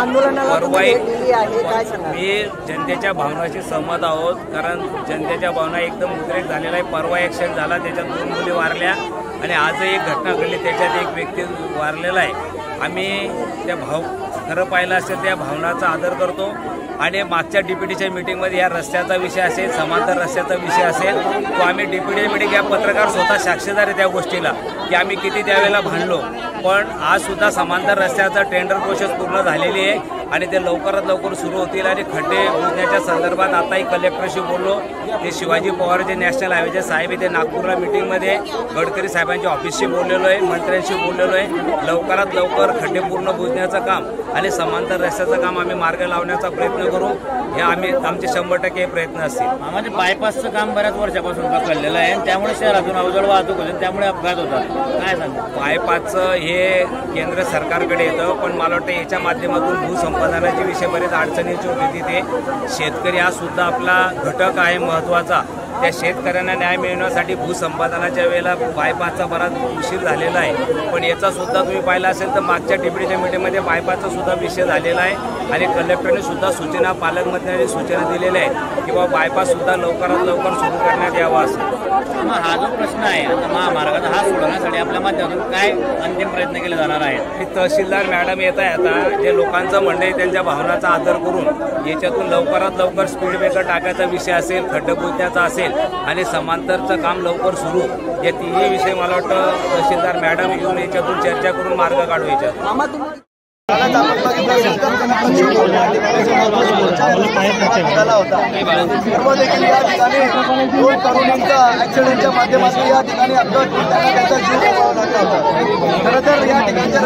आंदोलनाला तुम्ही भेट दिली आहे, काय सांगा? मी जनतेच्या भावनाशी सहमत आहोत, कारण जनतेच्या भावना एकदम उद्रेक झालेला आहे। परवा ॲक्सिडेंट झाला, त्याच्यात 2 मुली वारल्या आणि आजही एक घटना घडली, त्याच्यात एक व्यक्ती वारलेला आहे। आम्ही त्या खरं पाहिलं असेल त्या भावनाचा आदर करतो आणि मागच्या डीपीटीच्या मीटिंगमध्ये या रस्त्याचा विषय असेल, समांतर रस्त्याचा विषय असेल, तो आम्ही डीपीटी मीटिंग या पत्रकार स्वतः साक्षीदार आहे त्या गोष्टीला की आम्ही किती त्यावेळेला भांडलो। पण आज सुद्धा समांतर रस्त्याचा टेंडर प्रोसेस पूर्ण झालेली आहे आणि ते लवकरात लवकर सुरू होतील। आणि खड्डे बुजण्याच्या संदर्भात आताही कलेक्टरशी बोललो, ते शिवाजी पवार जे नॅशनल हायवेचे साहेब आहे ते नागपूरला मीटिंगमध्ये गडकरी साहेबांच्या ऑफिसशी बोललेलो आहे, मंत्र्यांशी बोललेलो आहे। लवकरात लवकर खड्डे पूर्ण बुजण्याचं काम आणि समांतर रस्त्याचं काम आम्ही मार्ग लावण्याचा प्रयत्न करू, हे आमचे 100% प्रयत्न असतील। म्हणजे बायपासचं काम बऱ्याच वर्षापासून पकडलेलं आहे आणि त्यामुळे शहरातून अवजड वाहतूक होते, त्यामुळे अपघात होतात, काय सांगता? बायपासचं हे केंद्र सरकारकडे येतं, पण मला वाटतं याच्या माध्यमातून भूसंपादनाचे विषय बरेच अडचणीचे होते तिथे। शेतकरी हा सुद्धा आपला घटक आहे महत्त्वाचा, त्या शेतकऱ्यांना न्याय मिळवण्यासाठी भूसंपादनाच्या वेळेला बायपासचा बराच उशीर झालेला आहे। पण याचा सुद्धा तुम्ही पाहिला असेल तर मागच्या डीपीटीच्या मीटिंगमध्ये बायपासचा सुद्धा विषय झालेला आहे आणि कलेक्टरने सुद्धा सूचना, पालकमंत्र्यांनी सूचना दिलेल्या आहेत की बाबा बायपास सुद्धा लवकरात लवकर सुरू करण्यात यावा असं। मग हा जो प्रश्न आहे आता महामार्गाचा, हा सोडवण्यासाठी आपल्या माध्यमातून काय अंतिम प्रयत्न केले जाणार आहेत? ही तहसीलदार मॅडम येत आहे, आता जे लोकांचं म्हणणं आहे त्यांच्या भावनाचा आदर करून याच्यातून लवकरात लवकर स्पीड ब्रेकर टाकायचा विषय असेल, खड्डे बुजण्याचा असेल आणि समांतरचं काम लवकर सुरू, या तिन्ही विषय मला वाटतं तहसीलदार मॅडम येऊन याच्यातून चर्चा करून मार्ग काढू याच्यात। देखील या ठिकाणी 2 तरुणांचा ऍक्सिडेंटच्या माध्यमातून या ठिकाणी अपघात होऊन त्यांचा जीव गमवावा लागला होता। खरं तर या ठिकाणच्या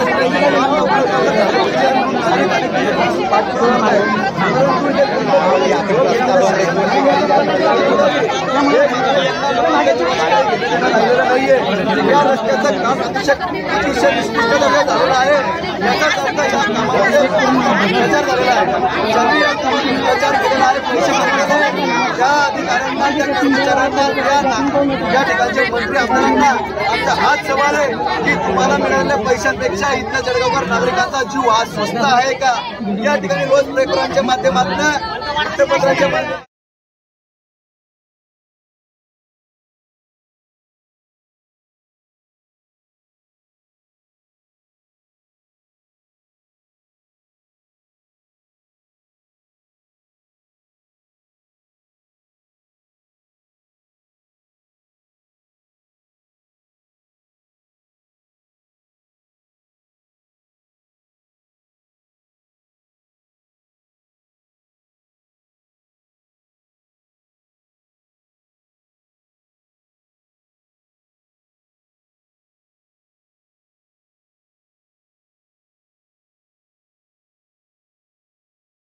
या रस्त्याचं काम अतिशय निष्पक्ष झालेलं आहे। याचाच अर्थ या कामामध्ये भ्रष्टाचार झालेला आहे। ज्यांनी या कामात भ्रष्टाचार केलेला आहे, पैसे भरलेले त्या अधिकाऱ्यांना, त्या कर्मचाऱ्यांना, या ठिकाणचे मंत्री आमदारांना आमचा हाच सवाल आहे की तुम्हाला मिळालेल्या पैशांपेक्षा इथल्या जळगावकर नागरिकांचा जीव हा स्वस्त आहे का? या ठिकाणी रोज ब्रेकरांच्या माध्यमातून वृत्तपत्रांच्या